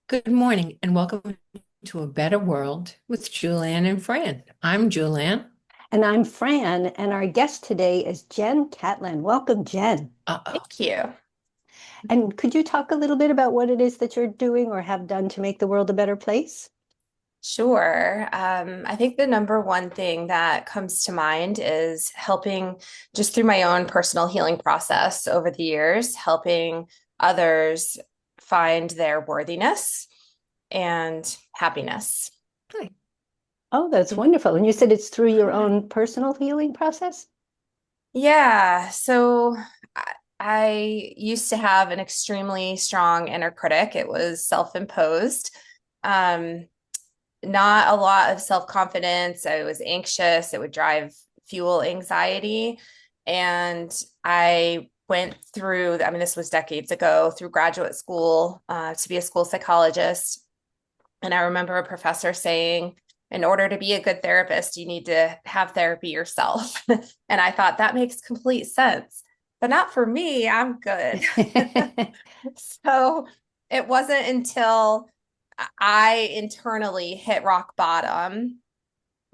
Good morning and welcome to A Better World with Julann and Fran. I'm Julann. And I'm Fran, and our guest today is Jen Catlin. Welcome, Jen. Uh-oh. Thank you. And could you talk a little bit about what it is that you're doing or have done to make the world a better place? Sure. I think the number one thing that comes to mind is helping just through my own personal healing process over the years, helping others find their worthiness and happiness. Hi. Oh, that's wonderful. And you said it's through your own personal healing process? Yeah. So I used to have an extremely strong inner critic. It was self-imposed. Um, not a lot of self-confidence. I was anxious. It would drive fuel anxiety. And I went through, I mean, this was decades ago, through graduate school to be a school psychologist. And I remember a professor saying, in order to be a good therapist, you need to have therapy yourself. And I thought that makes complete sense, but not for me. I'm good. So it wasn't until I internally hit rock bottom,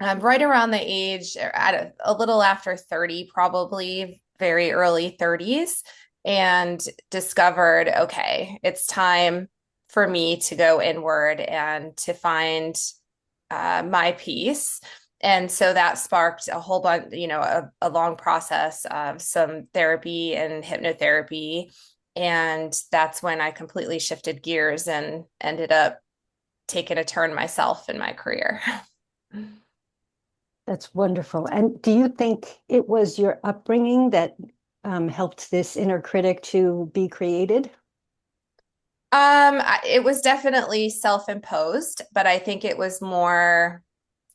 right around the age at a little after 30, probably very early 30s, and discovered, okay, it's time for me to go inward and to find my peace. And so that sparked a whole bunch, a long process of some therapy and hypnotherapy. And that's when I completely shifted gears and ended up taking a turn myself in my career. That's wonderful. And do you think it was your upbringing that helped this inner critic to be created? It was definitely self-imposed, but I think it was more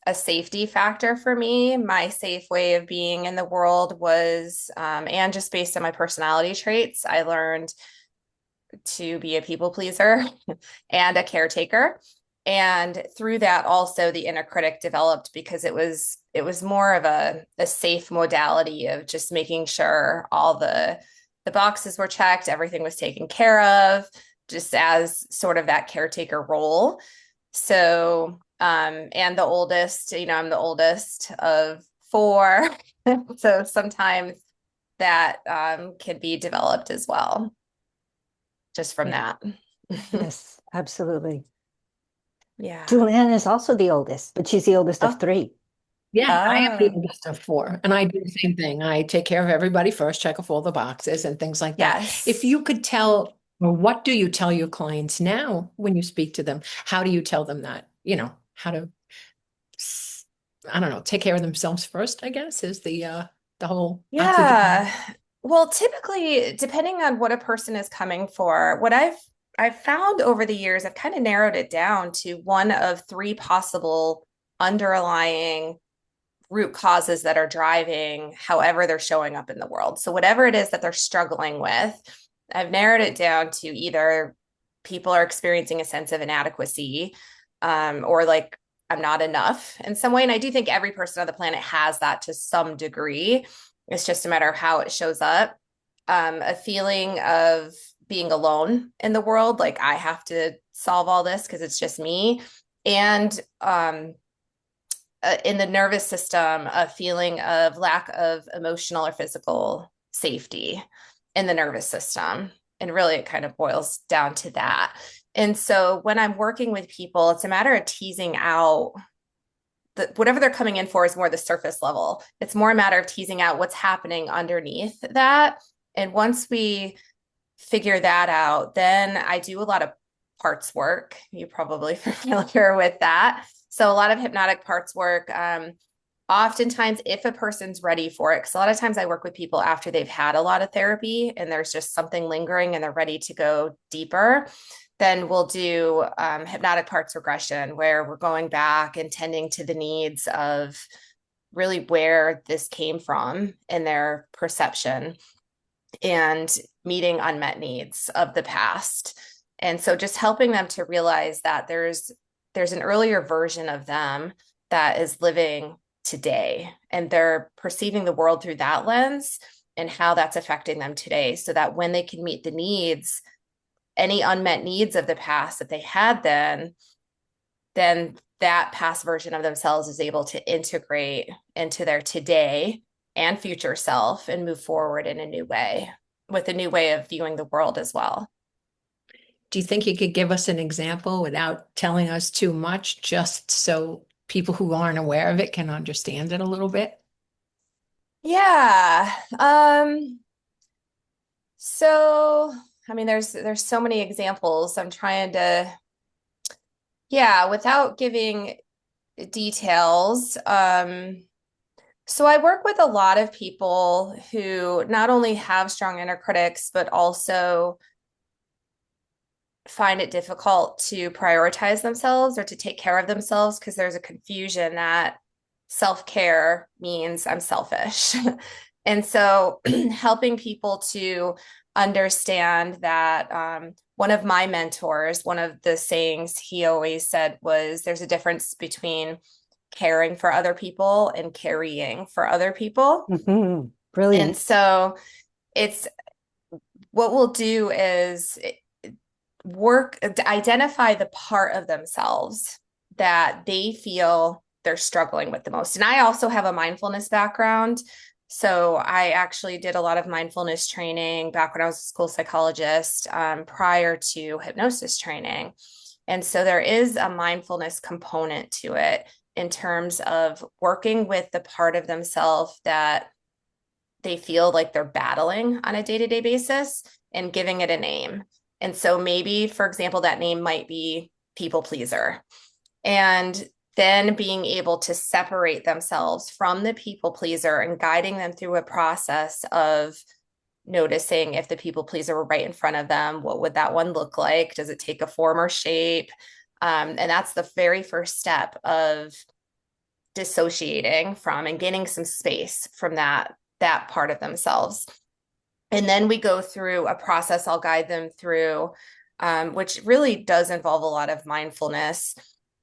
a safety factor for me. My safe way of being in the world was, and just based on my personality traits, I learned to be a people pleaser and a caretaker. And through that, also the inner critic developed because it was more of a safe modality of just making sure all the boxes were checked, everything was taken care of, just as sort of that caretaker role. So, and the oldest, I'm the oldest of four. So sometimes that can be developed as well, just from Yeah. that. Yes, absolutely. Yeah. Julianne is also the oldest, but she's the oldest of Oh, three. Yeah, I am the oh, oldest of four, and I do the same thing. I take care of everybody first, check off all the boxes and things like that. If yes. you could tell, or what do you tell your clients now when you speak to them? How do you tell them that, how to, I don't know, take care of themselves first, I guess, is the whole oxygen. Yeah. Well, typically, depending on what a person is coming for, what I've found over the years, I've kind of narrowed it down to one of three possible underlying root causes that are driving however they're showing up in the world. So whatever it is that they're struggling with, I've narrowed it down to either people are experiencing a sense of inadequacy, or like I'm not enough in some way. And I do think every person on the planet has that to some degree. It's just a matter of how it shows up. A feeling of being alone in the world, like I have to solve all this because it's just me. And in the nervous system, a feeling of lack of emotional or physical safety in the nervous system. And really, it kind of boils down to that. And so when I'm working with people, it's a matter of teasing out whatever they're coming in for is more the surface level. It's more a matter of teasing out what's happening underneath that. And once we figure that out, then I do a lot of parts work. You're probably familiar with that. So a lot of hypnotic parts work. Oftentimes, if a person's ready for it, because a lot of times I work with people after they've had a lot of therapy and there's just something lingering and they're ready to go deeper, then we'll do hypnotic parts regression where we're going back and tending to the needs of really where this came from in their perception and meeting unmet needs of the past. And so just helping them to realize that there's an earlier version of them that is living today and they're perceiving the world through that lens and how that's affecting them today so that when they can meet the needs any unmet needs of the past that they had then that past version of themselves is able to integrate into their today and future self and move forward in a new way with a new way of viewing the world as well. Do you think you could give us an example without telling us too much, just so people who aren't aware of it can understand it a little bit? Yeah. So I mean, there's so many examples. I'm trying to, yeah, without giving details. So I work with a lot of people who not only have strong inner critics, but also find it difficult to prioritize themselves or to take care of themselves because there's a confusion that self-care means I'm selfish. And so helping people to understand that one of my mentors, one of the sayings he always said was there's a difference between caring for other people and carrying for other people. Mhm. Brilliant. And so it's what we'll do is work to identify the part of themselves that they feel they're struggling with the most. And I also have a mindfulness background. So I actually did a lot of mindfulness training back when I was a school psychologist, prior to hypnosis training. And so there is a mindfulness component to it in terms of working with the part of themselves that they feel like they're battling on a day-to-day basis and giving it a name. And so maybe, for example, that name might be people pleaser. And then being able to separate themselves from the people pleaser and guiding them through a process of noticing if the people pleaser were right in front of them, what would that one look like? Does it take a form or shape? And that's the very first step of dissociating from and gaining some space from that part of themselves. And then we go through a process I'll guide them through, which really does involve a lot of mindfulness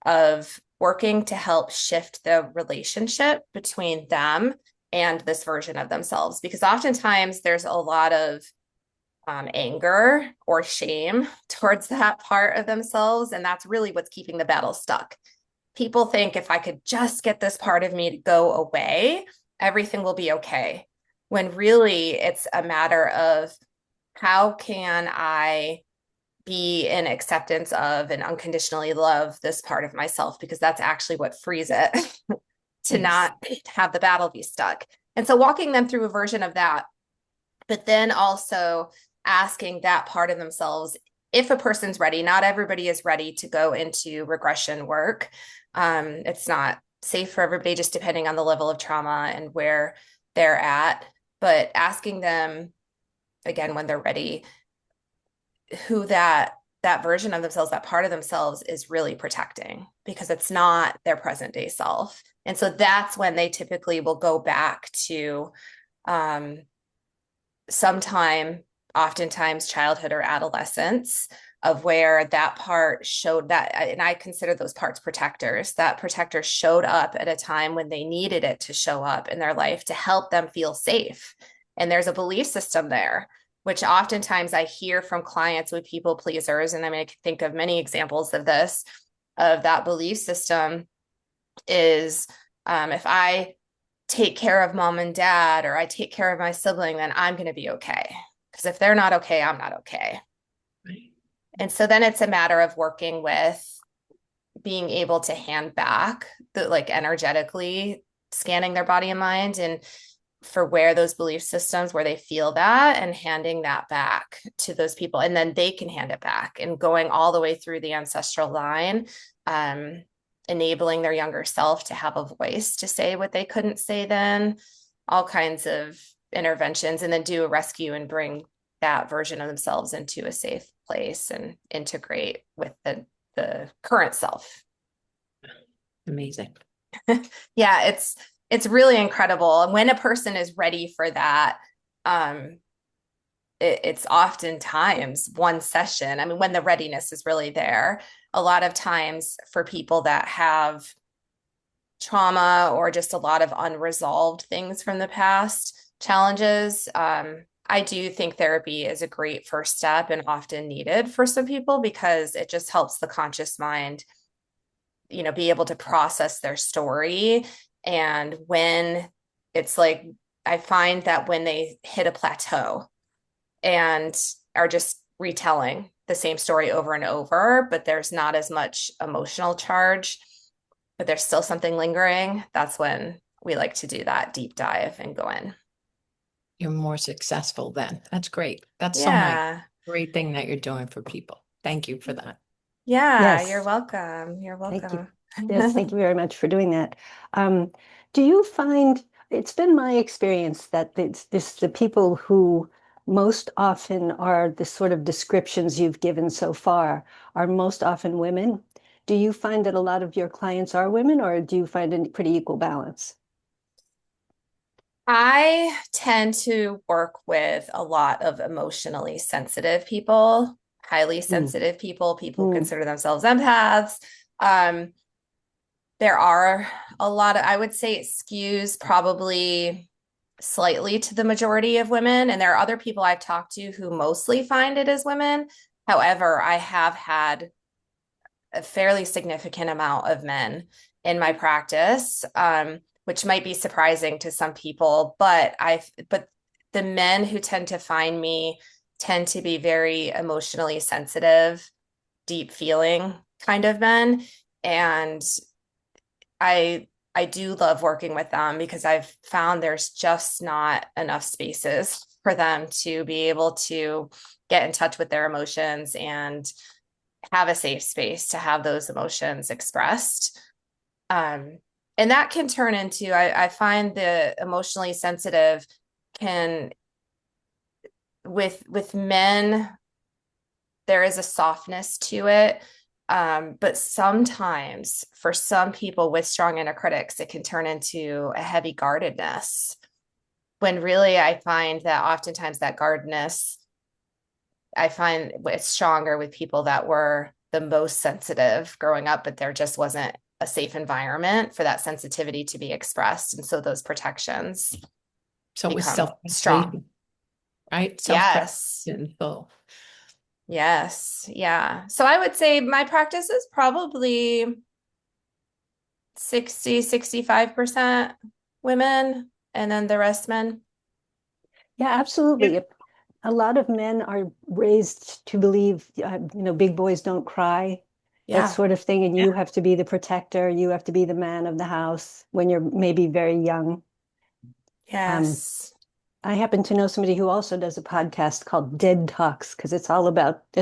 of working to help shift the relationship between them and this version of themselves. Because oftentimes there's a lot of anger or shame towards that part of themselves. And that's really what's keeping the battle stuck. People think if I could just get this part of me to go away, everything will be okay. When really it's a matter of how can I be in acceptance of and unconditionally love this part of myself, because that's actually what frees it to Yes. not have the battle be stuck. And so walking them through a version of that, but then also asking that part of themselves, if a person's ready, not everybody is ready to go into regression work. It's not safe for everybody, just depending on the level of trauma and where they're at, but asking them again, when they're ready, who that version of themselves, that part of themselves is really protecting, because it's not their present day self. And so that's when they typically will go back to sometime, oftentimes childhood or adolescence, of where that part showed that, and I consider those parts protectors. That protector showed up at a time when they needed it to show up in their life to help them feel safe. And there's a belief system there, which oftentimes I hear from clients with people pleasers. And I mean, I can think of many examples of this, of that belief system is if I take care of mom and dad, or I take care of my sibling, then I'm going to be okay. Because if they're not okay, I'm not okay. Right. And so then it's a matter of working with being able to hand back the, like, energetically scanning their body and mind, and for where those belief systems, where they feel that, and handing that back to those people. And then they can hand it back, and going all the way through the ancestral line, enabling their younger self to have a voice to say what they couldn't say then, all kinds of interventions, and then do a rescue and bring that version of themselves into a safe place and integrate with the current self. Amazing. Yeah, it's really incredible. And when a person is ready for that, it's oftentimes one session. I mean, when the readiness is really there, a lot of times for people that have trauma or just a lot of unresolved things from the past, challenges, I do think therapy is a great first step and often needed for some people because it just helps the conscious mind, be able to process their story. And when it's like, I find that when they hit a plateau and are just retelling the same story over and over, but there's not as much emotional charge, but there's still something lingering, that's when we like to do that deep dive and go in. You're more successful then. That's great. That's so nice. Yeah. Great thing that you're doing for people. Thank you for that. Yeah, you're Yes, welcome. You're thank you. welcome. Yes, thank you very much for doing that. Um, do you find it's been my experience that the people who most often are the sort of descriptions you've given so far are most often women? Do you find that a lot of your clients are women, or do you find a pretty equal balance? I tend to work with a lot of emotionally sensitive people, highly Mm, sensitive people, people who mm, consider themselves empaths. Um, there are a lot of, I would say it skews probably slightly to the majority of women. And there are other people I've talked to who mostly find it as women. However, I have had a fairly significant amount of men in my practice, which might be surprising to some people, but the men who tend to find me tend to be very emotionally sensitive, deep feeling kind of men. And I do love working with them because I've found there's just not enough spaces for them to be able to get in touch with their emotions and have a safe space to have those emotions expressed. Um, and that can turn into, I find the emotionally sensitive can, with men, there is a softness to it. But sometimes for some people with strong inner critics, it can turn into a heavy guardedness. When really I find that oftentimes that guardedness, I find it's stronger with people that were the most sensitive growing up, but there just wasn't a safe environment for that sensitivity to be expressed. And so those protections So it was become strong. self-preservation, right? Yes. Self-preservation. So Yes. Yeah. So I would say my practice is probably 65% women and then the rest men. yeah, absolutely. A lot of men are raised to believe, big boys don't cry, that Yeah. sort of thing. And you have to be the protector. You have to be the man of the house when you're maybe very young. Um, Yes. I happen to know somebody who also does a podcast called Dead Talks because it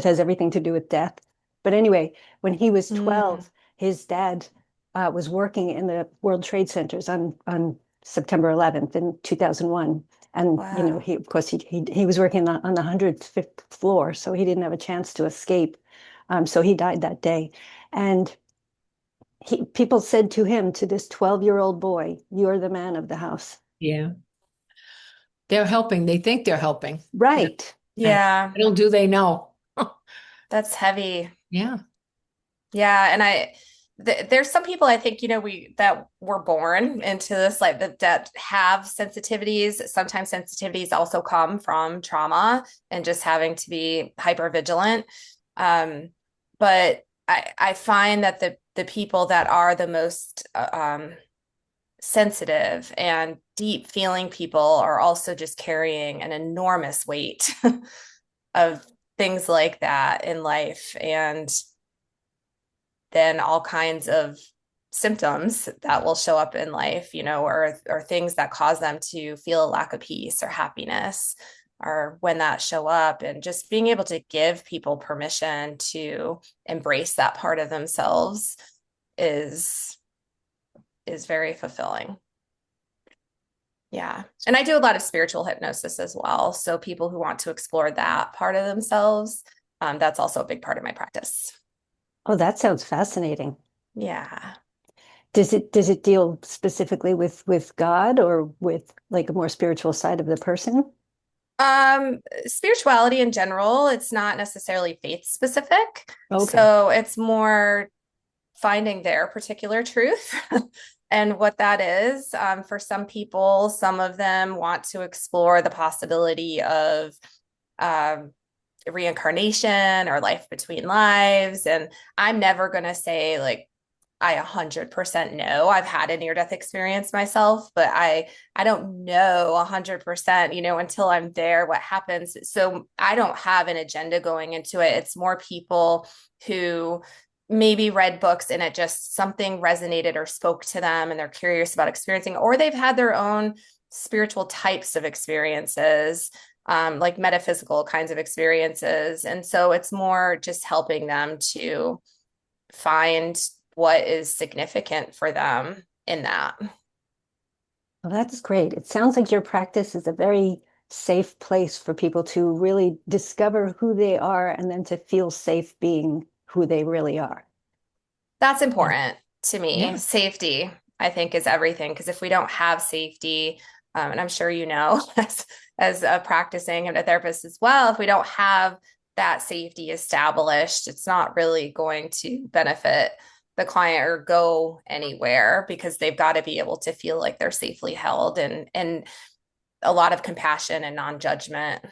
has everything to do with death. But anyway, when he was Mm, 12, his dad was working in the World Trade Centers on September 11th in 2001. And, wow. he, of course, he was working on the 105th floor, so he didn't have a chance to escape. So he died that day. And people said to him, to this 12-year-old boy, "You're the man of the house." yeah, they're helping. They think they're helping. You know, Right. and Yeah. little do they know. That's heavy. Yeah. Yeah. And there's some people I think, that were born into this, like that have sensitivities. Sometimes sensitivities also come from trauma and just having to be hyper vigilant. But I find that the people that are the most sensitive and deep feeling people are also just carrying an enormous weight of things like that in life. And then all kinds of symptoms that will show up in life, or things that cause them to feel a lack of peace or happiness, or when that show up, and just being able to give people permission to embrace that part of themselves is very fulfilling. Yeah. And I do a lot of spiritual hypnosis as well. So people who want to explore that part of themselves, that's also a big part of my practice. Oh, that sounds fascinating. Yeah. Does it deal specifically with God or with like a more spiritual side of the person? Spirituality in general, it's not necessarily faith specific. Okay. So it's more finding their particular truth And what that is, for some people, some of them want to explore the possibility of um, reincarnation or life between lives. And I'm never going to say like I 100% know. I've had a near death experience myself, but I don't know 100%, until I'm there what happens. So I don't have an agenda going into it. It's more people who maybe read books and it just something resonated or spoke to them and they're curious about experiencing, or they've had their own spiritual types of experiences, like metaphysical kinds of experiences. And so it's more just helping them to find what is significant for them in that. Well, that's great. It sounds like your practice is a very safe place for people to really discover who they are and then to feel safe being who they really are. That's Yeah. important to me. Yeah. Safety, I think, is everything. Because if we don't have safety, and I'm sure as a practicing hypnotherapist as well, if we don't have that safety established, it's not really going to benefit the client or go anywhere because they've got to be able to feel like they're safely held and a lot of compassion and non-judgment.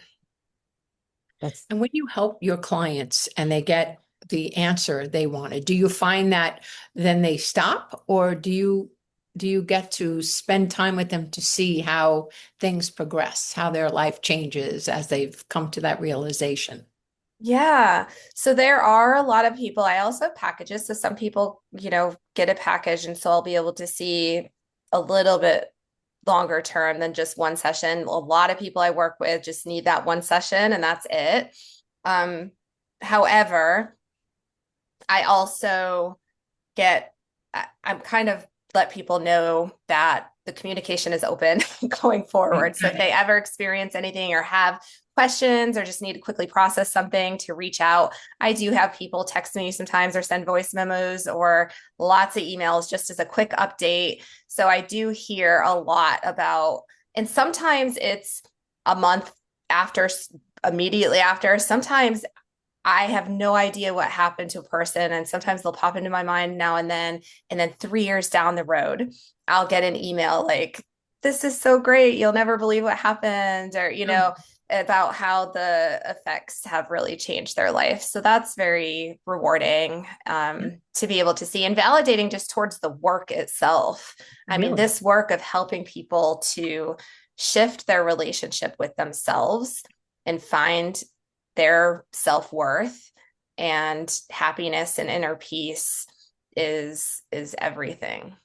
That's And when you help your clients and they get the answer they wanted, do you find that then they stop, or do you get to spend time with them to see how things progress, how their life changes as they've come to that realization? Yeah. So there are a lot of people. I also have packages. So some people, get a package. And so I'll be able to see a little bit longer term than just one session. A lot of people I work with just need that one session and that's it. Um, However, I also I'm kind of let people know that the communication is open going forward. So if they ever experience anything or have questions or just need to quickly process something, to reach out. I do have people text me sometimes or send voice memos or lots of emails just as a quick update. So I do hear a lot about, and sometimes it's a month after, immediately after. Sometimes I have no idea what happened to a person. And sometimes they'll pop into my mind now and then. And then 3 years down the road, I'll get an email like, this is so great. You'll never believe what happened, or, about how the effects have really changed their life. So that's very rewarding, to be able to see, and validating just towards the work itself. I mean, Really? this work of helping people to shift their relationship with themselves and find their self-worth and happiness and inner peace is everything.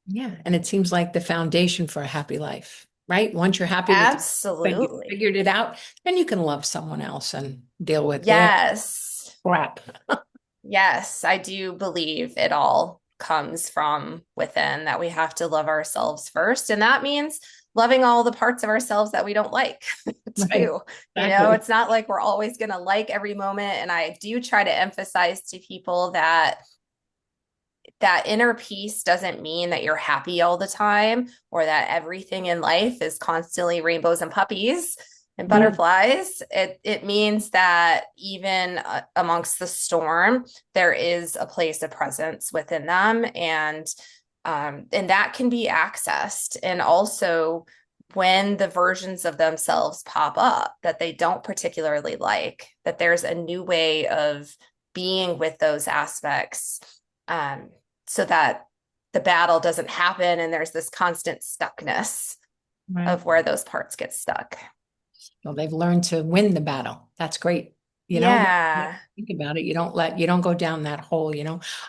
Yeah. And it seems like the foundation for a happy life, right? Once you're happy with yourself and you Absolutely. figured it out, then you can love someone else and deal with their Yes. crap. Yes, I do believe it all comes from within, that we have to love ourselves first. And that means loving all the parts of ourselves that we don't like Right. too. Exactly. It's not like we're always going to like every moment. And I do try to emphasize to people that inner peace doesn't mean that you're happy all the time or that everything in life is constantly rainbows and puppies and Mm. butterflies. It means that even amongst the storm, there is a place of presence within them, and that can be accessed. And also, when the versions of themselves pop up that they don't particularly like, that there's a new way of being with those aspects, um, so that the battle doesn't happen and there's this constant stuckness Right. of where those parts get stuck. Well, they've learned to win the battle. That's great. Yeah. Think about it. You don't go down that hole.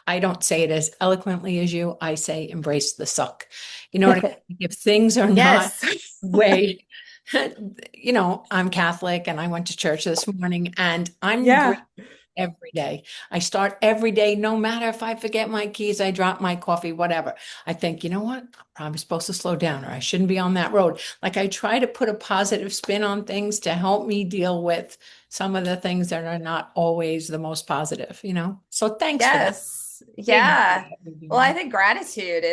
I don't say it as eloquently as you. I say embrace the suck. You know what I mean? If things are not Yes. way, I'm Catholic and I went to church this morning and I'm Yeah. grateful every day. I start every day, no matter if I forget my keys, I drop my coffee, whatever. I think, you know what? I'm probably supposed to slow down or I shouldn't be on that road. Like I try to put a positive spin on things to help me deal with some of the things that are not always the most positive. So thanks for that. Yes. Big Yeah. you're Well, I doing. think gratitude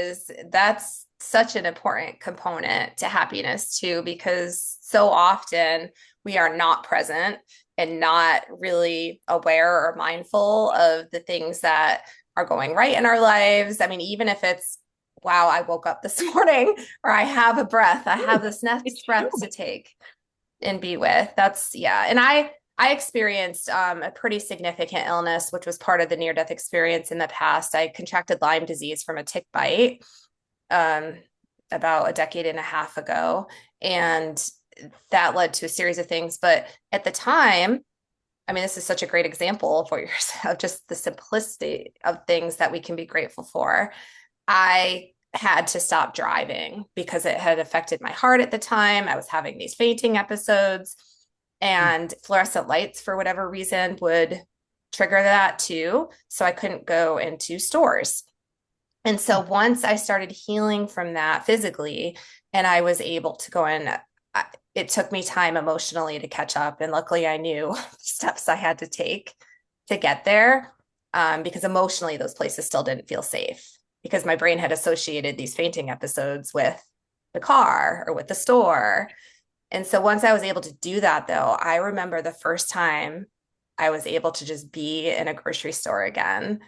that's such an important component to happiness too, because so often we are not present and not really aware or mindful of the things that are going right in our lives. I mean, even if it's wow, I woke up this morning, or I have a breath, I have this It's next breath true. to take and be with. That's, yeah. And I experienced a pretty significant illness, which was part of the near death experience in the past. I contracted Lyme disease from a tick bite um, about a decade and a half ago. And that led to a series of things. But at the time, I mean, this is such a great example for yourself, just the simplicity of things that we can be grateful for. I had to stop driving because it had affected my heart at the time. I was having these fainting episodes, and fluorescent lights, for whatever reason, would trigger that too. So I couldn't go into stores. And so once I started healing from that physically, and I was able to go in, it took me time emotionally to catch up. And luckily, I knew the steps I had to take to get there, because emotionally, those places still didn't feel safe because my brain had associated these fainting episodes with the car or with the store. And so once I was able to do that, though, I remember the first time I was able to just be in a grocery store again.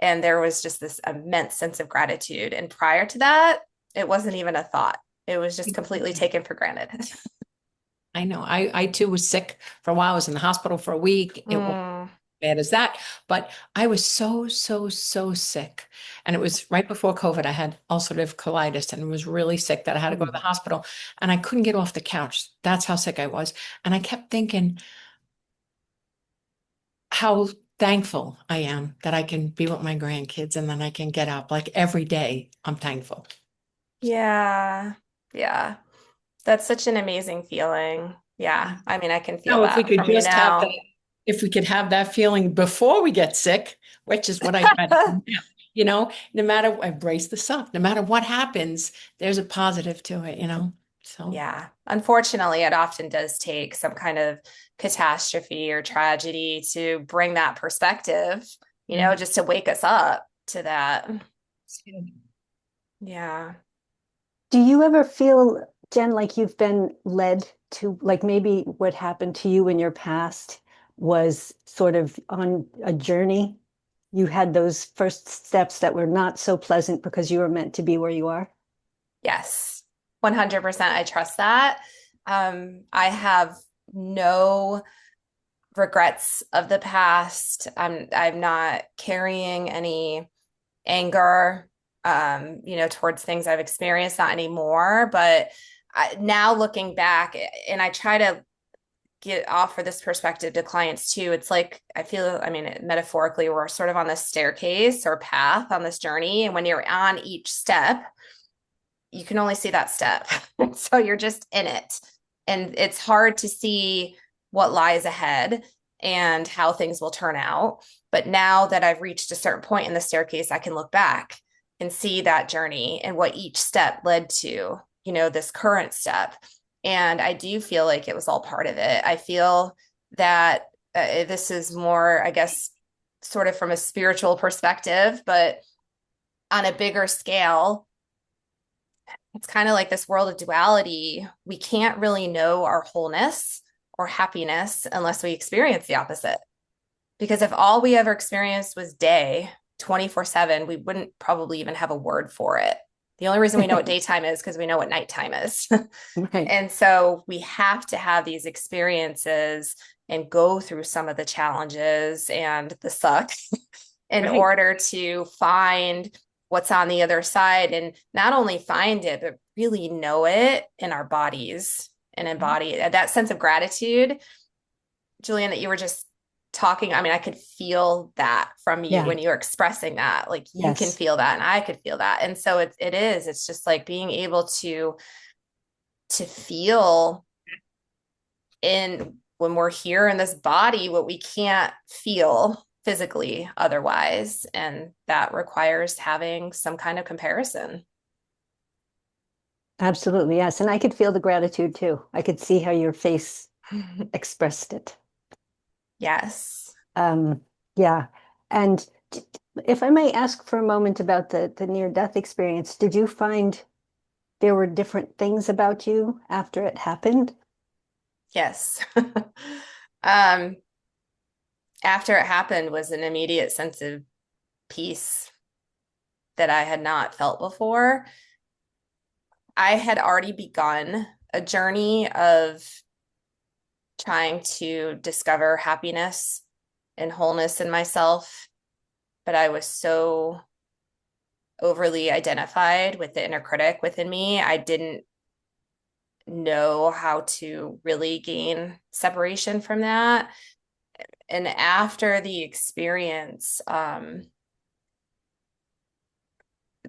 And there was just this immense sense of gratitude. And prior to that, it wasn't even a thought. It was just completely taken for granted. I know. I too was sick for a while. I was in the hospital for a week. It was Mm, bad as that, but I was so sick. And it was right before COVID. I had ulcerative colitis and was really sick that I had to go to the hospital and I couldn't get off the couch. That's how sick I was. And I kept thinking how thankful I am that I can be with my grandkids and then I can get up like every day. I'm thankful. yeah. Yeah. That's such an amazing feeling. Yeah. I mean, I can feel Now, if we that could from you just have that, now. if we could have that feeling before we get sick, which is what I try to do now, no matter, embrace the suck, no matter what happens, there's a positive to it. So, Yeah. Unfortunately, it often does take some kind of catastrophe or tragedy to bring that perspective, yeah. just to wake us up to that. Yeah. Do you ever feel, Jen, like you've been led to, like maybe what happened to you in your past was sort of on a journey? You had those first steps that were not so pleasant because you were meant to be where you are? Yes. 100%. I trust that. I have no regrets of the past. I'm not carrying any anger, towards things I've experienced, not anymore. But now looking back, and I try to get offer this perspective to clients too. It's like I feel, I mean, metaphorically, we're sort of on this staircase or path on this journey, and when you're on each step, you can only see that step. So you're just in it, and it's hard to see what lies ahead and how things will turn out. But now that I've reached a certain point in the staircase, I can look back and see that journey and what each step led to, this current step. And I do feel like it was all part of it. I feel that this is more, I guess, sort of from a spiritual perspective, but on a bigger scale, it's kind of like this world of duality. We can't really know our wholeness or happiness unless we experience the opposite. Because if all we ever experienced was day 24/7, we wouldn't probably even have a word for it. The only reason we know what daytime is because we know what nighttime is. Right. And so we have to have these experiences and go through some of the challenges and the suck in Right. order to find what's on the other side, and not only find it, but really know it in our bodies and embody it. That sense of gratitude, Julian, that you were just talking. I mean, I could feel that from you Yeah. when you were expressing that. Like you can Yes. feel that, and I could feel that. And so it's just like being able to feel in when we're here in this body what we can't feel physically otherwise, and that requires having some kind of comparison. Absolutely. Yes. And I could feel the gratitude too. I could see how your face expressed it. Yes. Um, yeah. And if I may ask for a moment about the near-death experience, did you find there were different things about you after it happened? Yes. um After it happened was an immediate sense of peace that I had not felt before. I had already begun a journey of trying to discover happiness and wholeness in myself, but I was so overly identified with the inner critic within me. I didn't know how to really gain separation from that. And after the experience,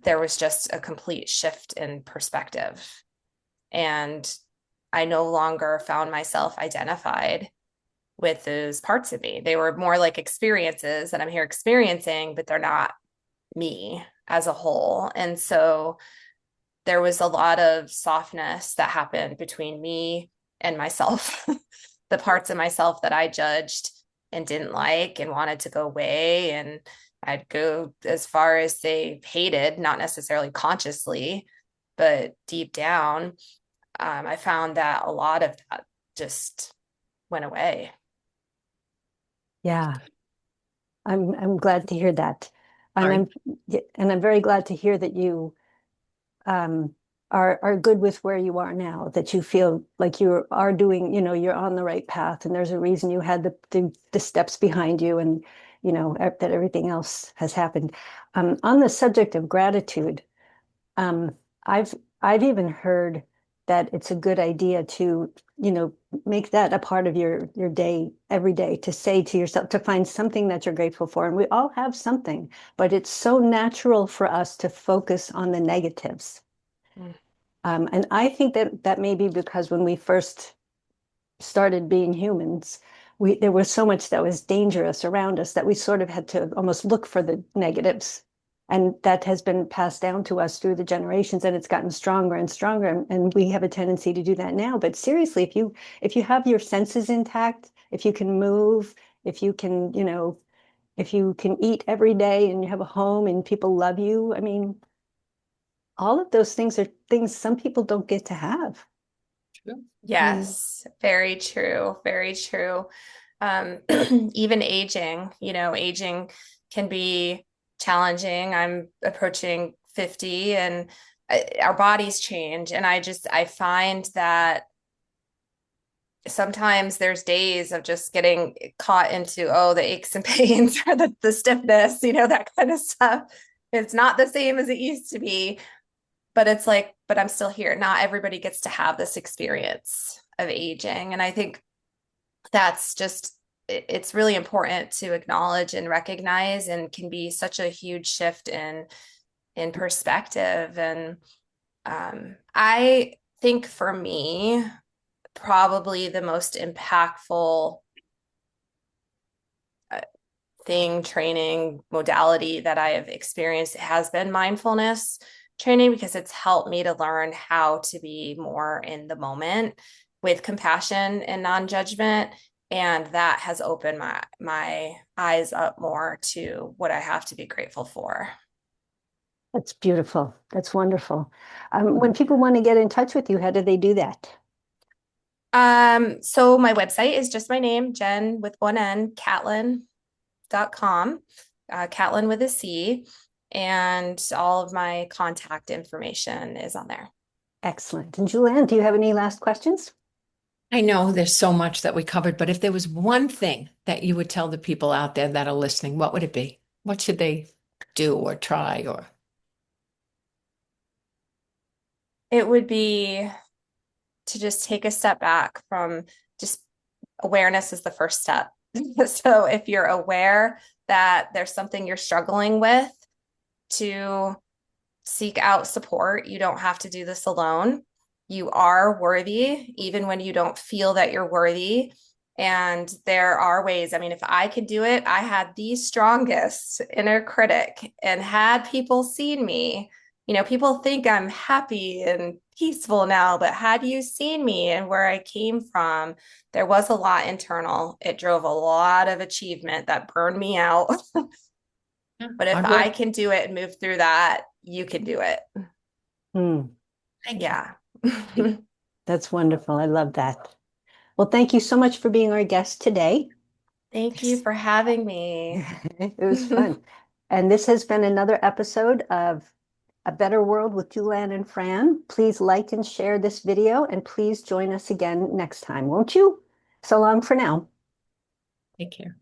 there was just a complete shift in perspective. And I no longer found myself identified with those parts of me. They were more like experiences that I'm here experiencing, but they're not me as a whole. And so there was a lot of softness that happened between me and myself, the parts of myself that I judged and didn't like and wanted to go away. And I'd go as far as say hated, not necessarily consciously, but deep down. I found that a lot of that just went away. Yeah, I'm glad to hear that. And Sorry. I'm very glad to hear that you um are good with where you are now, that you feel like you are doing, you're on the right path, and there's a reason you had the steps behind you, and that everything else has happened. On the subject of gratitude, um, I've I've even heard that it's a good idea to, make that a part of your day every day, to say to yourself, to find something that you're grateful for. And we all have something, but it's so natural for us to focus on the negatives. Mm. And I think that that may be because when we first started being humans, there was so much that was dangerous around us that we sort of had to almost look for the negatives. And that has been passed down to us through the generations, and it's gotten stronger and stronger. And we have a tendency to do that now. But seriously, if you have your senses intact, if you can move, if you can, if you can eat every day and you have a home and people love you, I mean, all of those things are things some people don't get to have. True. Yes, very true. Very true. Even aging, aging can be challenging. I'm approaching 50 and our bodies change. And I find that sometimes there's days of just getting caught into, oh, the aches and pains or the stiffness, that kind of stuff. It's not the same as it used to be, but it's like, but I'm still here. Not everybody gets to have this experience of aging. And I think that's just, it's really important to acknowledge and recognize, and can be such a huge shift in perspective. And I think for me, probably the most impactful training modality that I have experienced has been mindfulness training, because it's helped me to learn how to be more in the moment with compassion and non-judgment. And that has opened my eyes up more to what I have to be grateful for. That's beautiful. That's wonderful. When people want to get in touch with you, how do they do that? So my website is just my name, Jen with one N, Catlin.com, Catlin with a C, and all of my contact information is on there. Excellent. And Julann, do you have any last questions? I know there's so much that we covered, but if there was one thing that you would tell the people out there that are listening, what would it be? What should they do or try or? It would be to just take a step back from just awareness is the first step. So if you're aware that there's something you're struggling with, to seek out support. You don't have to do this alone. You are worthy, even when you don't feel that you're worthy. And there are ways. I mean, if I could do it, I had the strongest inner critic, and had people seen me, people think I'm happy and peaceful now, but had you seen me and where I came from, there was a lot internal. It drove a lot of achievement that burned me out. But if Hard I work. can do it and move through that, you can do it. Hmm. Thank you. Yeah. That's wonderful. I love that. Well, thank you so much for being our guest today. Thank you for having me. It was fun. And this has been another episode of A Better World with Julann and Fran. Please like and share this video, and please join us again next time, won't you? So long for now. Take care.